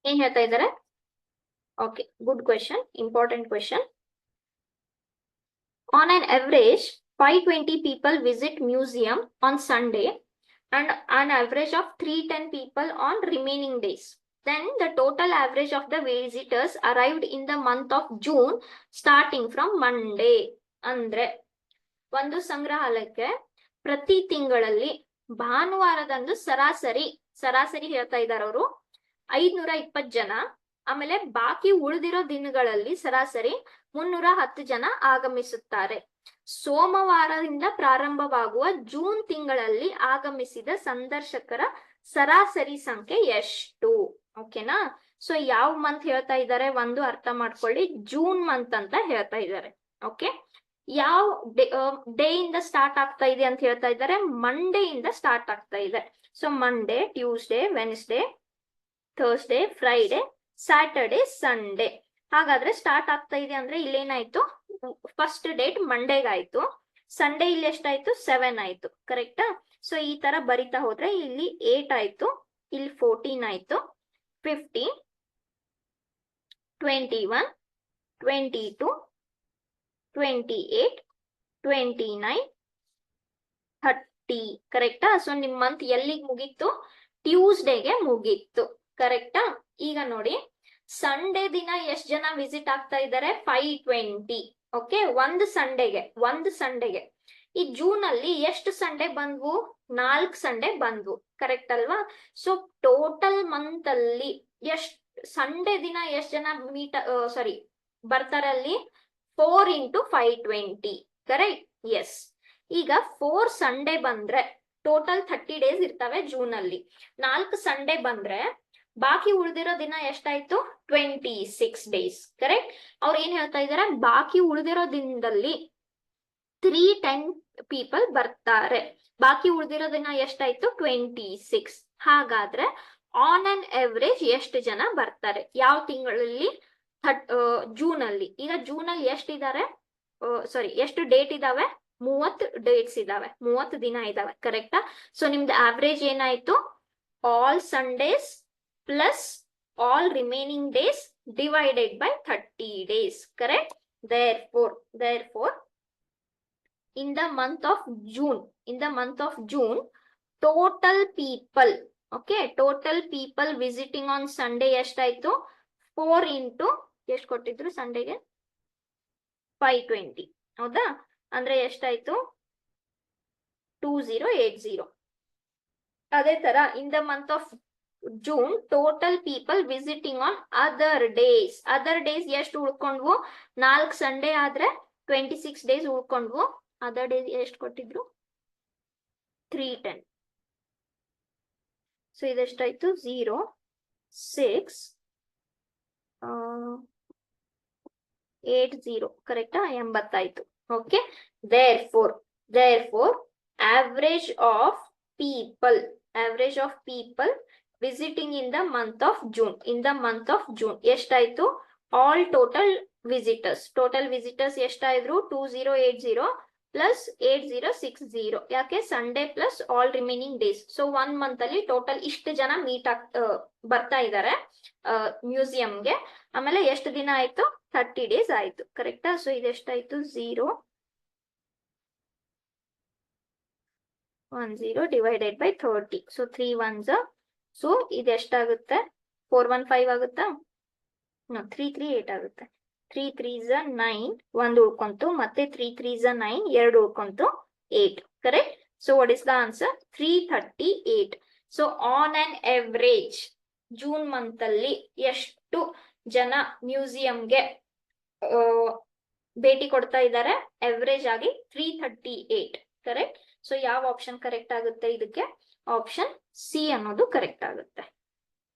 ಏನ್ ಹೇಳ್ತಾ ಇದ್ದಾರೆ? Okay, good question, important question. On an average, 520 people visit museum on Sunday and an average of 310 people on remaining days. Then the total average of the visitors arrived in the month of June starting from Monday. ಅಂದ್ರೆ ಒಂದು ಸಂಗ್ರಹಾಲಯಕ್ಕೆ ಪ್ರತಿ ತಿಂಗಳಲ್ಲಿ ಭಾನುವಾರದಂದು ಸರಾಸರಿ ಹೇಳ್ತಾ ಇದ್ದಾರೆ ಅವರು 520 ಜನ. ಆಮೇಲೆ ಬಾಕಿ ಉಳಿದಿರೋ ದಿನಗಳಲ್ಲಿ ಸರಾಸರಿ 310 ಜನ ಆಗಮಿಸುತ್ತಾರೆ. ಸೋಮವಾರದಿಂದ ಪ್ರಾರಂಭವಾಗುವ ಜೂನ್ ತಿಂಗಳಲ್ಲಿ ಆಗಮಿಸಿದ ಸಂದರ್ಶಕರ ಸರಾಸರಿ ಸಂಖ್ಯೆ ಎಷ್ಟು? ಓಕೆನಾ? ಸೊ ಯಾವ ಮಂತ್ ಹೇಳ್ತಾ ಇದ್ದಾರೆ ಒಂದು ಅರ್ಥ ಮಾಡ್ಕೊಳ್ಳಿ. ಜೂನ್ ಮಂತ್ ಅಂತ ಹೇಳ್ತಾ ಇದ್ದಾರೆ. ಓಕೆ, ಯಾವ ಡೇ ಇಂದ ಸ್ಟಾರ್ಟ್ ಆಗ್ತಾ ಇದೆ ಅಂತ ಹೇಳ್ತಾ ಇದ್ದಾರೆ? ಮಂಡೇ ಇಂದ ಸ್ಟಾರ್ಟ್ ಆಗ್ತಾ ಇದೆ. So Monday, Tuesday, Wednesday, Thursday, Friday, Saturday, Sunday. ಹಾಗಾದ್ರೆ ಸ್ಟಾರ್ಟ್ ಆಗ್ತಾ ಇದೆ ಅಂದ್ರೆ ಇಲ್ಲೇನಾಯ್ತು? ಫಸ್ಟ್ ಡೇಟ್ ಮಂಡೇಗಾಯ್ತು. ಸಂಡೇ ಇಲ್ಲಿ ಎಷ್ಟಾಯ್ತು? 7 ಆಯ್ತು. ಕರೆಕ್ಟಾ? ಸೊ ಈ ತರ ಬರಿತಾ ಹೋದ್ರೆ ಇಲ್ಲಿ 8 ಆಯ್ತು, ಇಲ್ಲಿ 14 ಆಯ್ತು, 15, 21, 22, 28, 29, 30. ಕರೆಕ್ಟಾ? ಸೊ ನಿಮ್ ಮಂತ್ ಎಲ್ಲಿಗೆ ಮುಗೀತು? ಟ್ಯೂಸ್ಡೇಗೆ ಮುಗೀತು. ಕರೆಕ್ಟಾ? ಈಗ ನೋಡಿ, ಸಂಡೇ ದಿನ ಎಷ್ಟು ಜನ ವಿಸಿಟ್ ಆಗ್ತಾ ಇದ್ದಾರೆ? 520. ಓಕೆ, ಒಂದು ಸಂಡೇಗೆ. ಈ ಜೂನ್ ಅಲ್ಲಿ ಎಷ್ಟು ಸಂಡೇ ಬಂದ್ವು? 4 ಸಂಡೇ ಬಂದ್ವು. ಕರೆಕ್ಟ್ ಅಲ್ವಾ? ಸೊ ಟೋಟಲ್ ಮಂತ್ ಅಲ್ಲಿ ಸಂಡೇ ದಿನ ಎಷ್ಟು ಜನ ಬರ್ತಾರೆ ಅಲ್ಲಿ? 4 into 520. ಕರೆಕ್ಟ್? ಎಸ್. ಈಗ 4 ಸಂಡೇ ಬಂದ್ರೆ ಟೋಟಲ್ 30 ಡೇಸ್ ಇರ್ತವೆ ಜೂನ್ ಅಲ್ಲಿ. 4 ಸಂಡೇ ಬಂದ್ರೆ ಬಾಕಿ ಉಳಿದಿರೋ ದಿನ ಎಷ್ಟಾಯ್ತು? 26 ಡೇಸ್. ಕರೆಕ್ಟ್? ಅವ್ರು ಏನ್ ಹೇಳ್ತಾ ಇದಾರೆ? ಬಾಕಿ ಉಳಿದಿರೋ ದಿನದಲ್ಲಿ 310 ಪೀಪಲ್ ಬರ್ತಾರೆ. ಬಾಕಿ ಉಳಿದಿರೋ ದಿನ ಎಷ್ಟಾಯ್ತು? 26. ಹಾಗಾದ್ರೆ ಆನ್ ಅನ್ ಅವರೇಜ್ ಎಷ್ಟು ಜನ ಬರ್ತಾರೆ? ಯಾವ ತಿಂಗಳಲ್ಲಿ? ಜೂನ್ ಅಲ್ಲಿ. ಈಗ ಜೂನ್ ಅಲ್ಲಿ ಎಷ್ಟಿದ್ದಾರೆ? ಎಷ್ಟು ಡೇಟ್ ಇದಾವೆ? 30 ಡೇಟ್ಸ್ ಇದಾವೆ, 30 ದಿನ ಇದಾವೆ. ಕರೆಕ್ಟಾ? ಸೊ ನಿಮ್ದು ಆವರೇಜ್ ಏನಾಯ್ತು? All Sundays plus all remaining days divided by 30 days. Correct? Therefore in the month of June, total people visiting on Sunday ಎಷ್ಟಾಯ್ತು? 4 into ಎಷ್ಟು ಕೊಟ್ಟಿದ್ರು ಸಂಡೇಗೆ? 520. ಹೌದಾ? ಅಂದ್ರೆ ಎಷ್ಟಾಯ್ತು? 2080. ಅದೇ ತರ in the month of June, total people visiting on other days ಎಷ್ಟು ಉಳ್ಕೊಂಡ್ವು? 4 Sunday ಆದ್ರೆ 26 ಡೇಸ್ ಉಳ್ಕೊಂಡ್ವು. ಅದರ್ ಡೇಸ್ ಎಷ್ಟು ಕೊಟ್ಟಿದ್ರು? 310. ಸೊ ಇದೆಷ್ಟಾಯ್ತು? 0, 6, 80. ಕರೆಕ್ಟಾ? 80 ಆಯ್ತು. Okay, therefore average of people visiting in the month of June ಎಷ್ಟಾಯ್ತು? ಆಲ್ ಟೋಟಲ್ ವಿಸಿಟರ್ಸ್ ಎಷ್ಟಾಯ್ತು? 2080 plus 8060. ಯಾಕೆ? Sunday plus all remaining days. So 1 month ಅಲ್ಲಿ ಟೋಟಲ್ ಇಷ್ಟು ಜನ ಬರ್ತಾ ಇದ್ದಾರೆ ಮ್ಯೂಸಿಯಂಗೆ. ಆಮೇಲೆ ಎಷ್ಟು ದಿನ ಆಯ್ತು? 30 ಡೇಸ್ ಆಯ್ತು. ಕರೆಕ್ಟಾ? ಸೊ ಇದೆಷ್ಟಾಯ್ತು? 0, 10 divided by 30. So 3 ones. So ಇದೆಷ್ಟಾಗುತ್ತೆ? 415 ಆಗುತ್ತಾ? 338 ಆಗುತ್ತೆ. 3 3s 9, 1 ಉಳ್ಕೊಂತು. ಮತ್ತೆ 3 3s 9, 2 ಉಳ್ಕೊಂತು, 8. Correct? So what is the answer? 338. So on an average June month ಅಲ್ಲಿ ಎಷ್ಟು ಜನ ಮ್ಯೂಸಿಯಂಗೆ ಭೇಟಿ ಕೊಡ್ತಾ ಇದ್ದಾರೆ? ಅವರೇಜ್ ಆಗಿ 338. ಕರೆಕ್ಟ್? ಸೊ ಯಾವ ಆಪ್ಷನ್ ಕರೆಕ್ಟ್ ಆಗುತ್ತೆ ಇದಕ್ಕೆ? ಆಪ್ಷನ್ ಸಿ ಅನ್ನೋದು ಕರೆಕ್ಟ್ ಆಗುತ್ತೆ.